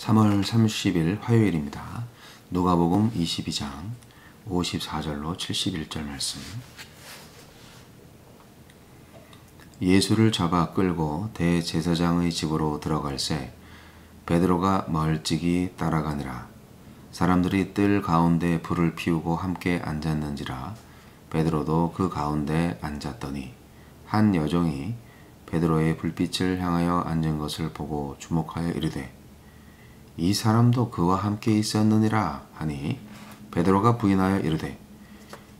3월 30일 화요일입니다. 누가복음 22장 54절로 71절 말씀. 예수를 잡아 끌고 대제사장의 집으로 들어갈새 베드로가 멀찍이 따라가니라. 사람들이 뜰 가운데 불을 피우고 함께 앉았는지라. 베드로도 그 가운데 앉았더니 한 여종이 베드로의 불빛을 향하여 앉은 것을 보고 주목하여 이르되 이 사람도 그와 함께 있었느니라 하니 베드로가 부인하여 이르되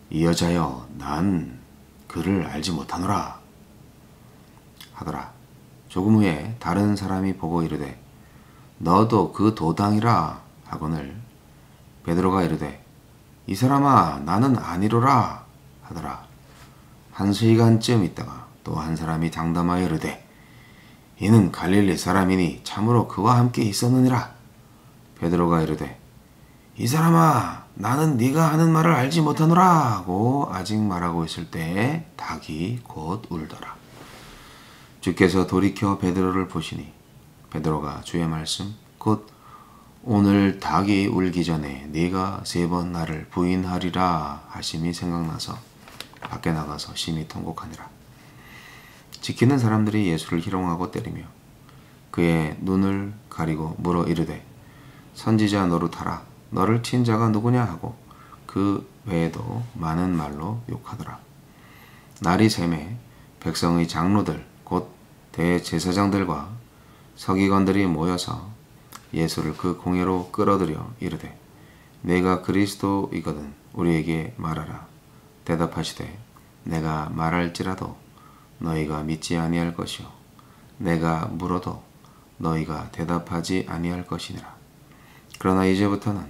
이 여자여 난 그를 알지 못하노라 하더라. 조금 후에 다른 사람이 보고 이르되 너도 그 도당이라 하거늘 베드로가 이르되 이 사람아 나는 아니로라 하더라. 한 시간쯤 있다가 또 한 사람이 장담하여 이르되 이는 갈릴리 사람이니 참으로 그와 함께 있었느니라. 베드로가 이르되 이 사람아 나는 네가 하는 말을 알지 못하노라 하고 아직 말하고 있을 때에 닭이 곧 울더라. 주께서 돌이켜 베드로를 보시니 베드로가 주의 말씀 곧 오늘 닭이 울기 전에 네가 3번 나를 부인하리라 하심이 생각나서 밖에 나가서 심히 통곡하니라. 지키는 사람들이 예수를 희롱하고 때리며 그의 눈을 가리고 물어 이르되 선지자 노릇하라 너를 친 자가 누구냐 하고 그 외에도 많은 말로 욕하더라. 날이 새매 백성의 장로들 곧 대제사장들과 서기관들이 모여서 예수를 그 공회로 끌어들여 이르되 내가 그리스도이거든 우리에게 말하라. 대답하시되 내가 말할지라도 너희가 믿지 아니할 것이요 내가 물어도 너희가 대답하지 아니할 것이니라. 그러나 이제부터는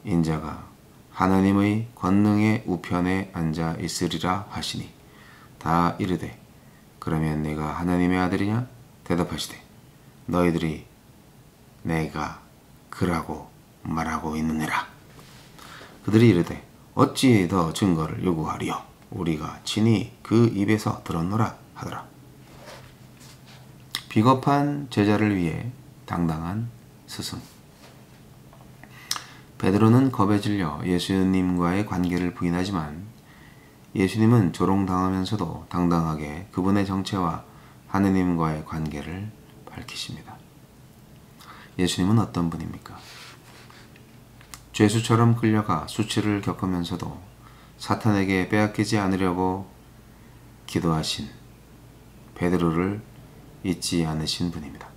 인자가 하나님의 권능의 우편에 앉아 있으리라 하시니 다 이르되 그러면 내가 하나님의 아들이냐? 대답하시되 너희들이 내가 그라고 말하고 있느니라. 그들이 이르되 어찌 더 증거를 요구하리요? 우리가 친히 그 입에서 들었노라 하더라. 비겁한 제자를 위해 당당한 스승. 베드로는 겁에 질려 예수님과의 관계를 부인하지만 예수님은 조롱당하면서도 당당하게 그분의 정체와 하느님과의 관계를 밝히십니다. 예수님은 어떤 분입니까? 죄수처럼 끌려가 수치를 겪으면서도 사탄에게 빼앗기지 않으려고 기도하신 베드로를 잊지 않으신 분입니다.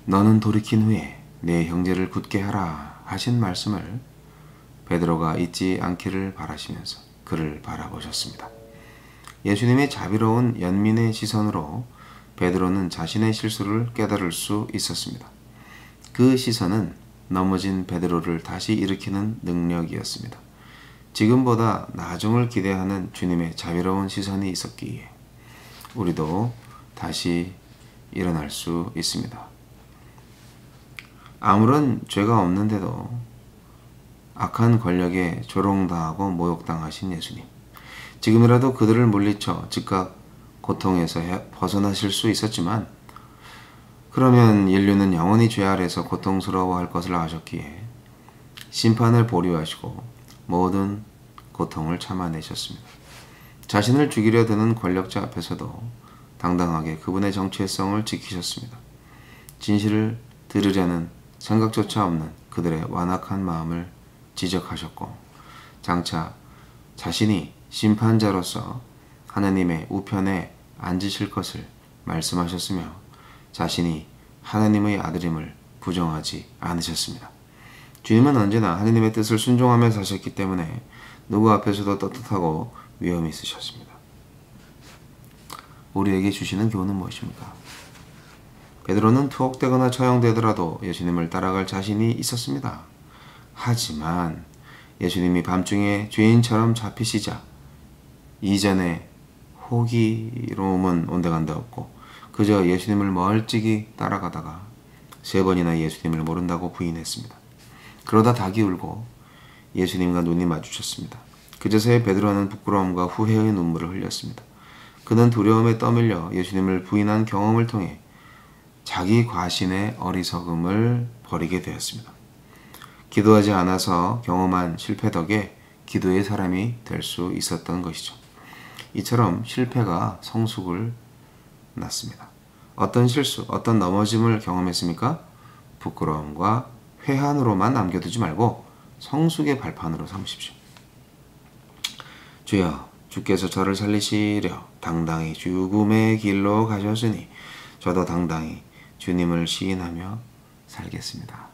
너는 돌이킨 후에 내 형제를 굳게 하라 하신 말씀을 베드로가 잊지 않기를 바라시면서 그를 바라보셨습니다. 예수님의 자비로운 연민의 시선으로 베드로는 자신의 실수를 깨달을 수 있었습니다. 그 시선은 넘어진 베드로를 다시 일으키는 능력이었습니다. 지금보다 나중을 기대하는 주님의 자비로운 시선이 있었기에 우리도 다시 일어날 수 있습니다. 아무런 죄가 없는데도 악한 권력에 조롱당하고 모욕당하신 예수님. 지금이라도 그들을 물리쳐 즉각 고통에서 벗어나실 수 있었지만 그러면 인류는 영원히 죄 아래서 고통스러워할 것을 아셨기에 심판을 보류하시고 모든 고통을 참아내셨습니다. 자신을 죽이려 드는 권력자 앞에서도 당당하게 그분의 정체성을 지키셨습니다. 진실을 들으려는 생각조차 없는 그들의 완악한 마음을 지적하셨고 장차 자신이 심판자로서 하나님의 우편에 앉으실 것을 말씀하셨으며 자신이 하나님의 아들임을 부정하지 않으셨습니다. 주님은 언제나 하나님의 뜻을 순종하며 사셨기 때문에 누구 앞에서도 떳떳하고 위엄이 있으셨습니다. 우리에게 주시는 교훈은 무엇입니까? 베드로는 투옥되거나 처형되더라도 예수님을 따라갈 자신이 있었습니다. 하지만 예수님이 밤중에 죄인처럼 잡히시자 이전에 호기로움은 온데간데 없고 그저 예수님을 멀찍이 따라가다가 3번이나 예수님을 모른다고 부인했습니다. 그러다 닭이 울고 예수님과 눈이 마주쳤습니다. 그제서야 베드로는 부끄러움과 후회의 눈물을 흘렸습니다. 그는 두려움에 떠밀려 예수님을 부인한 경험을 통해 자기 과신의 어리석음을 버리게 되었습니다. 기도하지 않아서 경험한 실패 덕에 기도의 사람이 될 수 있었던 것이죠. 이처럼 실패가 성숙을 낳습니다. 어떤 실수, 어떤 넘어짐을 경험했습니까? 부끄러움과 회한으로만 남겨두지 말고 성숙의 발판으로 삼으십시오. 주여, 주께서 저를 살리시려 당당히 죽음의 길로 가셨으니 저도 당당히 주님을 시인하며 살겠습니다.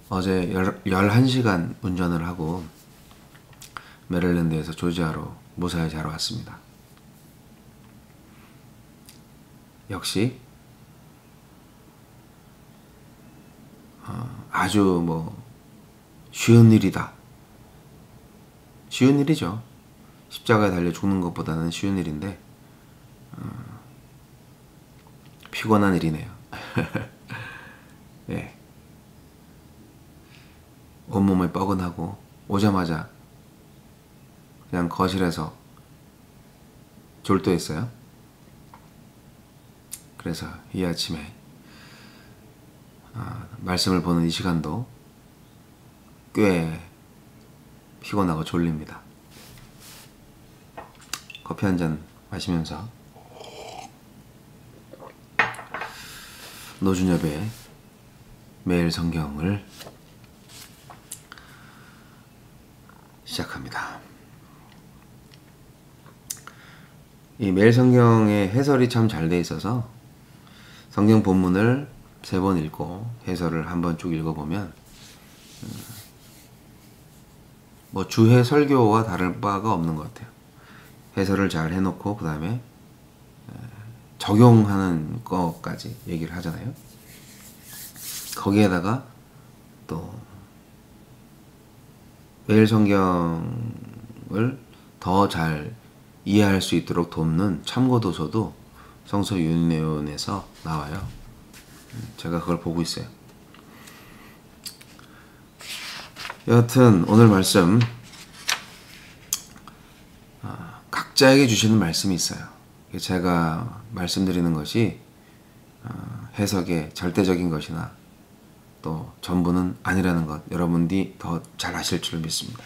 어제 11시간 운전을 하고 메릴랜드에서 조지아로 무사히 잘 왔습니다. 역시 아주 쉬운 일이다. 쉬운 일이죠. 십자가에 달려 죽는 것보다는 쉬운 일인데 피곤한 일이네요. 예. 온몸이 뻐근하고 오자마자 그냥 거실에서 졸도했어요. 그래서 이 아침에 말씀을 보는 이 시간도 꽤 피곤하고 졸립니다. 커피 한 잔 마시면서 노준엽의 매일 성경을 시작합니다. 이 매일 성경의 해설이 참 잘 돼 있어서 성경 본문을 3번 읽고 해설을 한번 쭉 읽어보면 주해 설교와 다를 바가 없는 것 같아요. 해설을 잘 해놓고 그 다음에 적용하는 것까지 얘기를 하잖아요. 거기에다가 또 매일 성경을 더 잘 이해할 수 있도록 돕는 참고도서도 성서윤회원에서 나와요. 제가 그걸 보고 있어요. 여하튼 오늘 말씀 각자에게 주시는 말씀이 있어요. 제가 말씀드리는 것이 해석의 절대적인 것이나 또 전부는 아니라는 것 여러분들이 더 잘 아실 줄 믿습니다.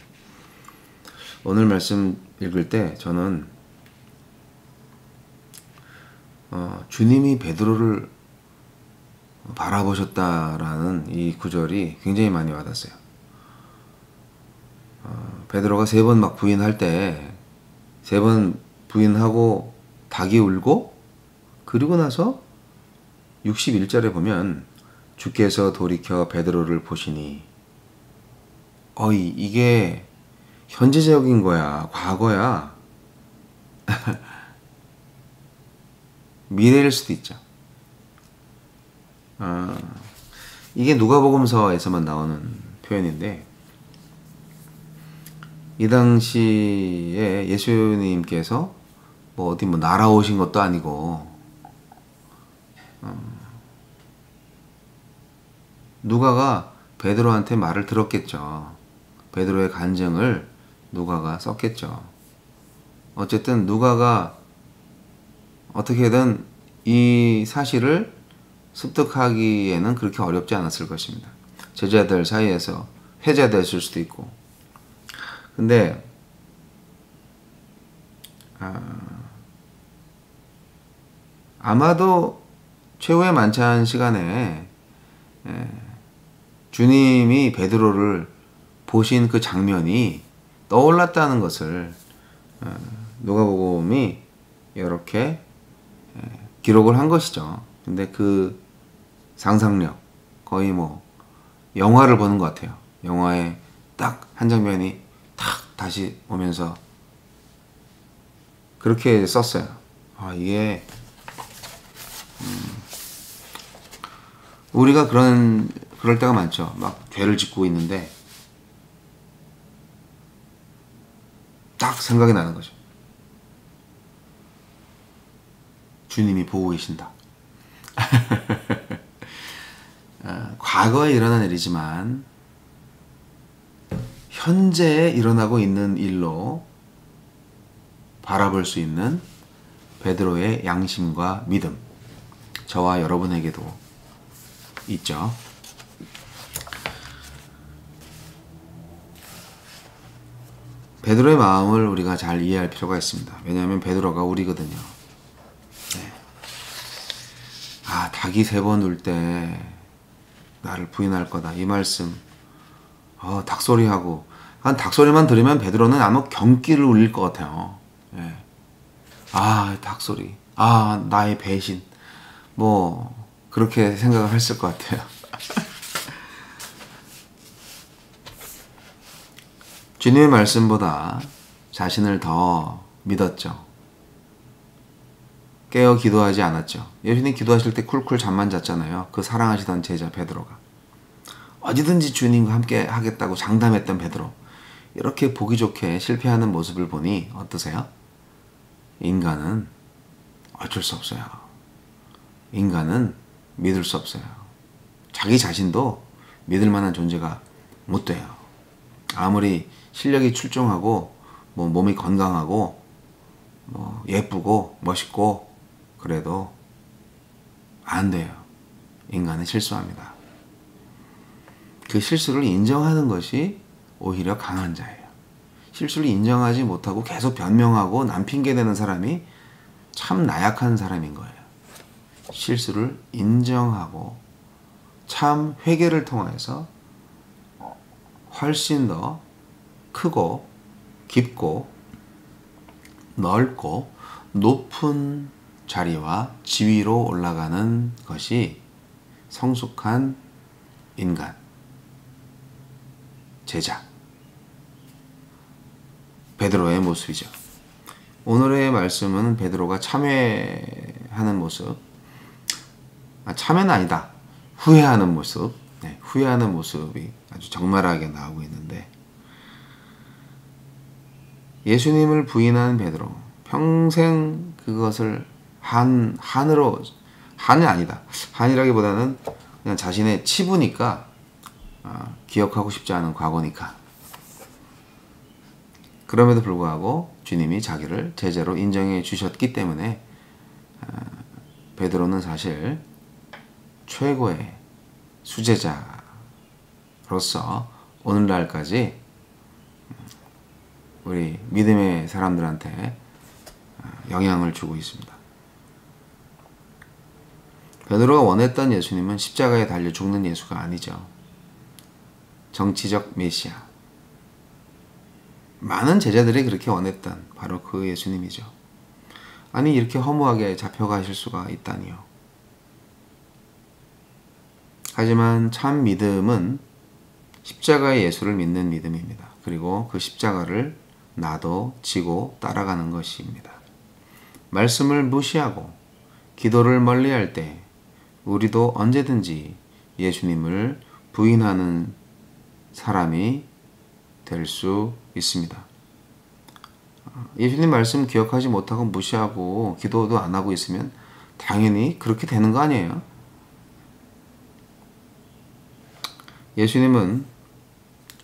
오늘 말씀 읽을 때 저는 주님이 베드로를 바라보셨다라는 이 구절이 굉장히 많이 와닿았어요. 베드로가 3번 막 부인할 때 3번 부인하고 닭이 울고 그리고 나서 61절에 보면 주께서 돌이켜 베드로를 보시니 이게 현재적인 거야, 과거야. 미래일 수도 있죠. 이게 누가복음서에서만 나오는 표현인데 이 당시에 예수님께서 어디 날아오신 것도 아니고 누가가 베드로한테 말을 들었겠죠. 베드로의 간증을 누가가 썼겠죠. 어쨌든 누가가 어떻게든 이 사실을 습득하기에는 그렇게 어렵지 않았을 것입니다. 제자들 사이에서 회자됐을 수도 있고. 근데 아마도 최후의 만찬 시간에 주님이 베드로를 보신 그 장면이 떠올랐다는 것을 누가복음이 이렇게 기록을 한 것이죠. 근데 그 상상력 거의 영화를 보는 것 같아요. 영화에 딱 한 장면이 탁 다시 오면서 그렇게 썼어요. 이게 우리가 그럴 때가 많죠. 막 죄를 짓고 있는데 딱 생각이 나는 거죠. 주님이 보고 계신다. 과거에 일어난 일이지만 현재 일어나고 있는 일로 바라볼 수 있는 베드로의 양심과 믿음, 저와 여러분에게도 있죠. 베드로의 마음을 우리가 잘 이해할 필요가 있습니다. 왜냐하면 베드로가 우리거든요. 네. 닭이 3번 울 때 나를 부인할 거다. 이 말씀. 닭소리하고. 닭소리만 들으면 베드로는 아마 경기를 울릴 것 같아요. 네. 닭소리. 나의 배신. 그렇게 생각을 했을 것 같아요. 주님의 말씀보다 자신을 더 믿었죠. 깨어 기도하지 않았죠. 예수님 기도하실 때 쿨쿨 잠만 잤잖아요. 그 사랑하시던 제자 베드로가. 어디든지 주님과 함께 하겠다고 장담했던 베드로. 이렇게 보기 좋게 실패하는 모습을 보니 어떠세요? 인간은 어쩔 수 없어요. 인간은 믿을 수 없어요. 자기 자신도 믿을 만한 존재가 못 돼요. 아무리 실력이 출중하고 몸이 건강하고 예쁘고 멋있고 그래도 안 돼요. 인간은 실수합니다. 그 실수를 인정하는 것이 오히려 강한 자예요. 실수를 인정하지 못하고 계속 변명하고 남 핑계대는 사람이 참 나약한 사람인 거예요. 실수를 인정하고 참 회개를 통해서 훨씬 더 크고 깊고 넓고 높은 자리와 지위로 올라가는 것이 성숙한 인간, 제자, 베드로의 모습이죠. 오늘의 말씀은 베드로가 참회하는 모습, 참회는 아니다. 후회하는 모습, 후회하는 모습이 아주 적나라하게 나오고 있는데, 예수님을 부인한 베드로, 평생 그것을 한이 아니다. 한이라기보다는 그냥 자신의 치부니까, 기억하고 싶지 않은 과거니까. 그럼에도 불구하고 주님이 자기를 제자로 인정해 주셨기 때문에 베드로는 사실 최고의 수제자로서 오늘날까지 우리 믿음의 사람들한테 영향을 주고 있습니다. 베드로가 원했던 예수님은 십자가에 달려 죽는 예수가 아니죠. 정치적 메시아. 많은 제자들이 그렇게 원했던 바로 그 예수님이죠. 아니 이렇게 허무하게 잡혀가실 수가 있다니요. 하지만 참 믿음은 십자가의 예수를 믿는 믿음입니다. 그리고 그 십자가를 나도 지고 따라가는 것입니다. 말씀을 무시하고 기도를 멀리할 때 우리도 언제든지 예수님을 부인하는 사람이 될 수 있습니다. 예수님 말씀 기억하지 못하고 무시하고 기도도 안 하고 있으면 당연히 그렇게 되는 거 아니에요? 예수님은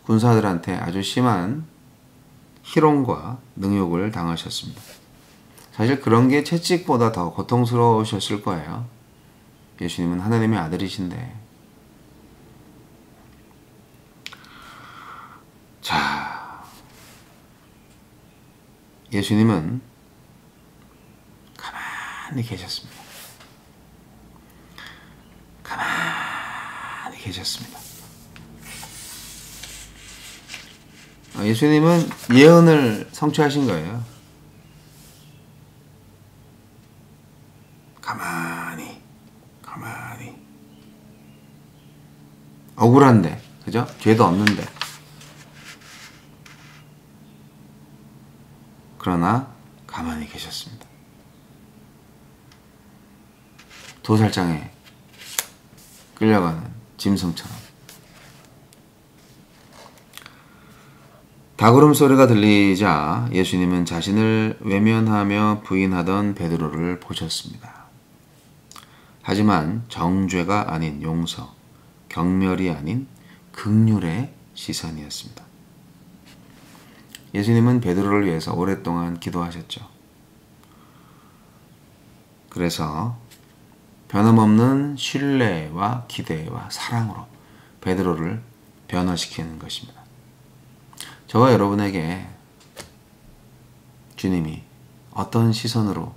군사들한테 아주 심한 희롱과 능욕을 당하셨습니다. 사실 그런 게 채찍보다 더 고통스러우셨을 거예요. 예수님은 하나님의 아들이신데. 자, 예수님은 가만히 계셨습니다. 가만히 계셨습니다. 예수님은 예언을 성취하신 거예요. 가만히 억울한데, 그죠? 죄도 없는데. 그러나 가만히 계셨습니다. 도살장에 끌려가는 짐승처럼. 닭울음 소리가 들리자 예수님은 자신을 외면하며 부인하던 베드로를 보셨습니다. 하지만 정죄가 아닌 용서, 경멸이 아닌 긍휼의 시선이었습니다. 예수님은 베드로를 위해서 오랫동안 기도하셨죠. 그래서 변함없는 신뢰와 기대와 사랑으로 베드로를 변화시키는 것입니다. 저와 여러분에게 주님이 어떤 시선으로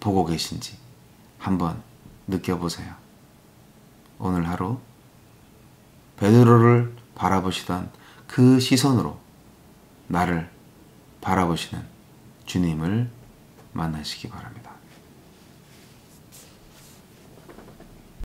보고 계신지 한번 느껴보세요. 오늘 하루 베드로를 바라보시던 그 시선으로 나를 바라보시는 주님을 만나시기 바랍니다.